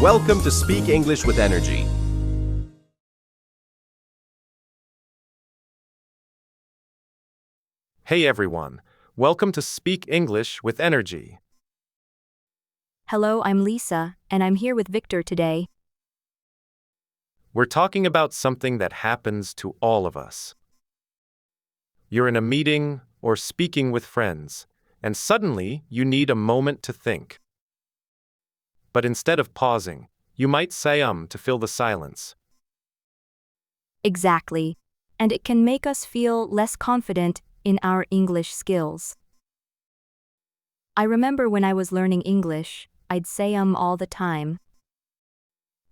Welcome to Speak English with Energy. Hey everyone, welcome to Speak English with Energy. Hello, I'm Lisa, and I'm here with Victor today. We're talking about something that happens to all of us. You're in a meeting or speaking with friends, and suddenly you need a moment to think. But instead of pausing, you might say to fill the silence. Exactly. And it can make us feel less confident in our English skills. I remember when I was learning English, I'd say all the time.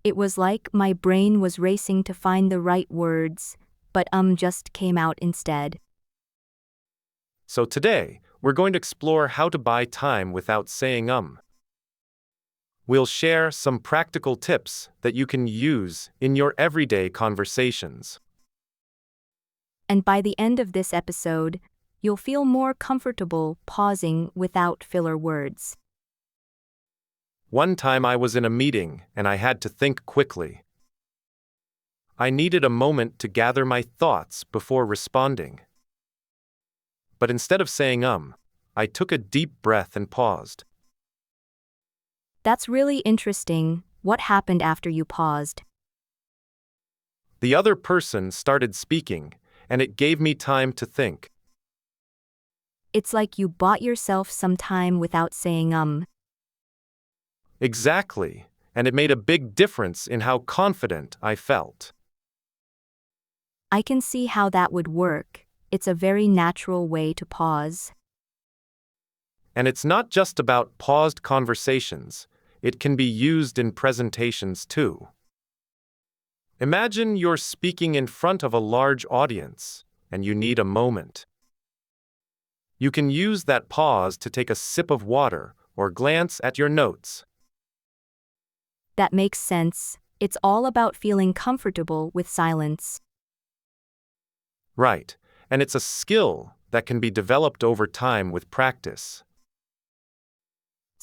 It was like my brain was racing to find the right words, but just came out instead. So today, we're going to explore how to buy time without saying We'll share some practical tips that you can use in your everyday conversations. And by the end of this episode, you'll feel more comfortable pausing without filler words. One time I was in a meeting and I had to think quickly. I needed a moment to gather my thoughts before responding. But instead of saying I took a deep breath and paused. That's really interesting. What happened after you paused? The other person started speaking, and it gave me time to think. It's like you bought yourself some time without saying Exactly, and it made a big difference in how confident I felt. I can see how that would work. It's a very natural way to pause. And it's not just about paused conversations, it can be used in presentations too. Imagine you're speaking in front of a large audience, and you need a moment. You can use that pause to take a sip of water or glance at your notes. That makes sense. It's all about feeling comfortable with silence. Right, and it's a skill that can be developed over time with practice.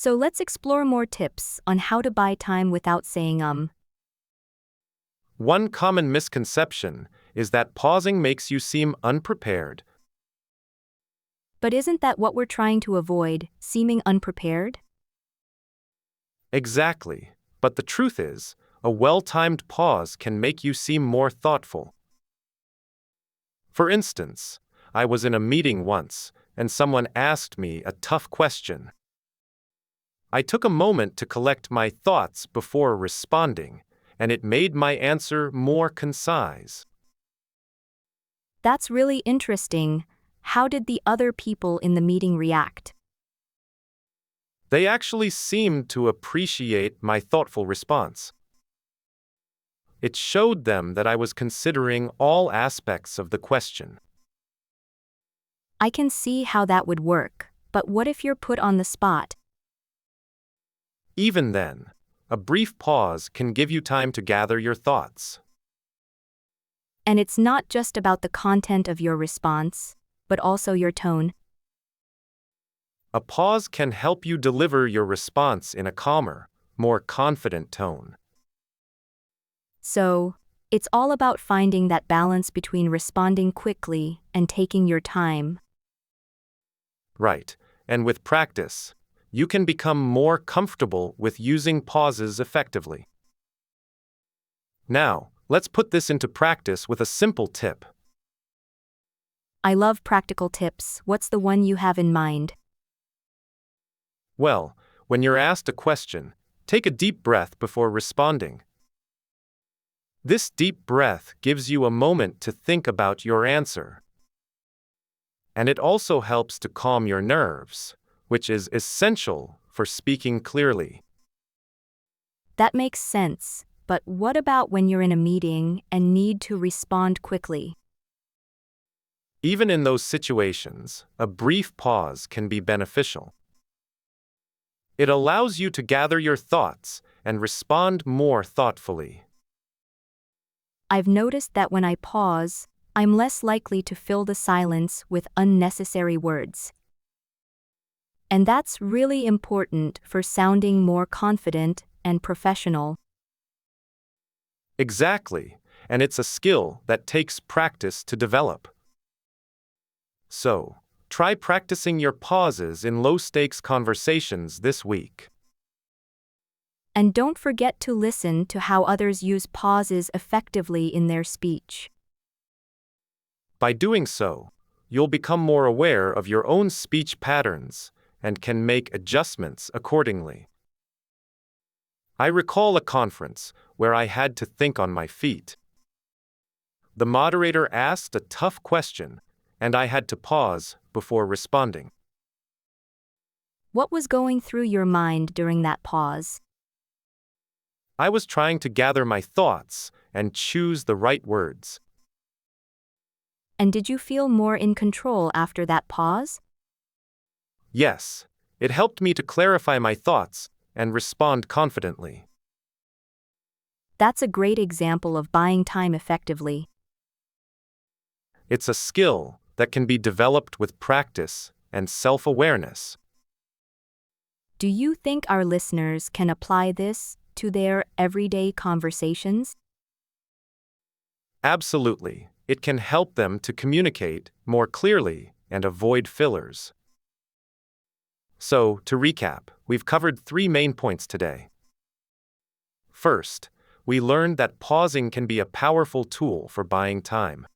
So let's explore more tips on how to buy time without saying One common misconception is that pausing makes you seem unprepared. But isn't that what we're trying to avoid, seeming unprepared? Exactly, but the truth is, a well-timed pause can make you seem more thoughtful. For instance, I was in a meeting once, and someone asked me a tough question. I took a moment to collect my thoughts before responding, and it made my answer more concise. That's really interesting. How did the other people in the meeting react? They actually seemed to appreciate my thoughtful response. It showed them that I was considering all aspects of the question. I can see how that would work, but what if you're put on the spot? Even then, a brief pause can give you time to gather your thoughts. And it's not just about the content of your response, but also your tone. A pause can help you deliver your response in a calmer, more confident tone. So, it's all about finding that balance between responding quickly and taking your time. Right, and with practice, you can become more comfortable with using pauses effectively. Now, let's put this into practice with a simple tip. I love practical tips. What's the one you have in mind? Well, when you're asked a question, take a deep breath before responding. This deep breath gives you a moment to think about your answer. And it also helps to calm your nerves, which is essential for speaking clearly. That makes sense, but what about when you're in a meeting and need to respond quickly? Even in those situations, a brief pause can be beneficial. It allows you to gather your thoughts and respond more thoughtfully. I've noticed that when I pause, I'm less likely to fill the silence with unnecessary words. And that's really important for sounding more confident and professional. Exactly, and it's a skill that takes practice to develop. So, try practicing your pauses in low-stakes conversations this week. And don't forget to listen to how others use pauses effectively in their speech. By doing so, you'll become more aware of your own speech patterns and can make adjustments accordingly. I recall a conference where I had to think on my feet. The moderator asked a tough question, and I had to pause before responding. What was going through your mind during that pause? I was trying to gather my thoughts and choose the right words. And did you feel more in control after that pause? Yes, it helped me to clarify my thoughts and respond confidently. That's a great example of buying time effectively. It's a skill that can be developed with practice and self-awareness. Do you think our listeners can apply this to their everyday conversations? Absolutely, it can help them to communicate more clearly and avoid fillers. So, to recap, we've covered 3 main points today. First, we learned that pausing can be a powerful tool for buying time.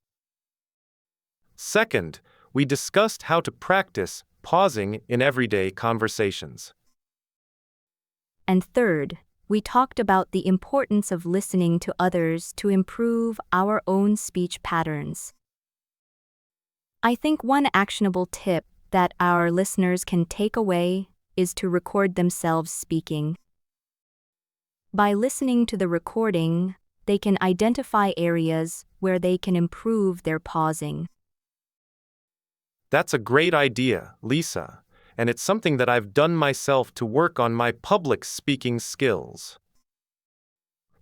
Second, we discussed how to practice pausing in everyday conversations. And third, we talked about the importance of listening to others to improve our own speech patterns. I think one actionable tip that our listeners can take away is to record themselves speaking. By listening to the recording, they can identify areas where they can improve their pausing. That's a great idea, Lisa, and it's something that I've done myself to work on my public speaking skills.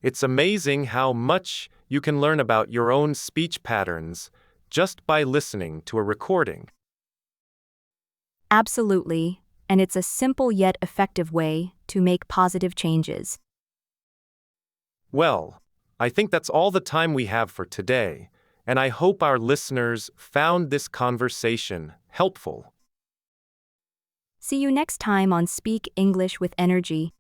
It's amazing how much you can learn about your own speech patterns just by listening to a recording. Absolutely, and it's a simple yet effective way to make positive changes. Well, I think that's all the time we have for today, and I hope our listeners found this conversation helpful. See you next time on Speak English with Energy.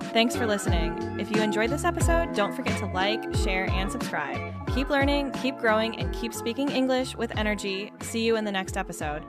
Thanks for listening. If you enjoyed this episode, don't forget to like, share, and subscribe. Keep learning, keep growing, and keep speaking English with energy. See you in the next episode.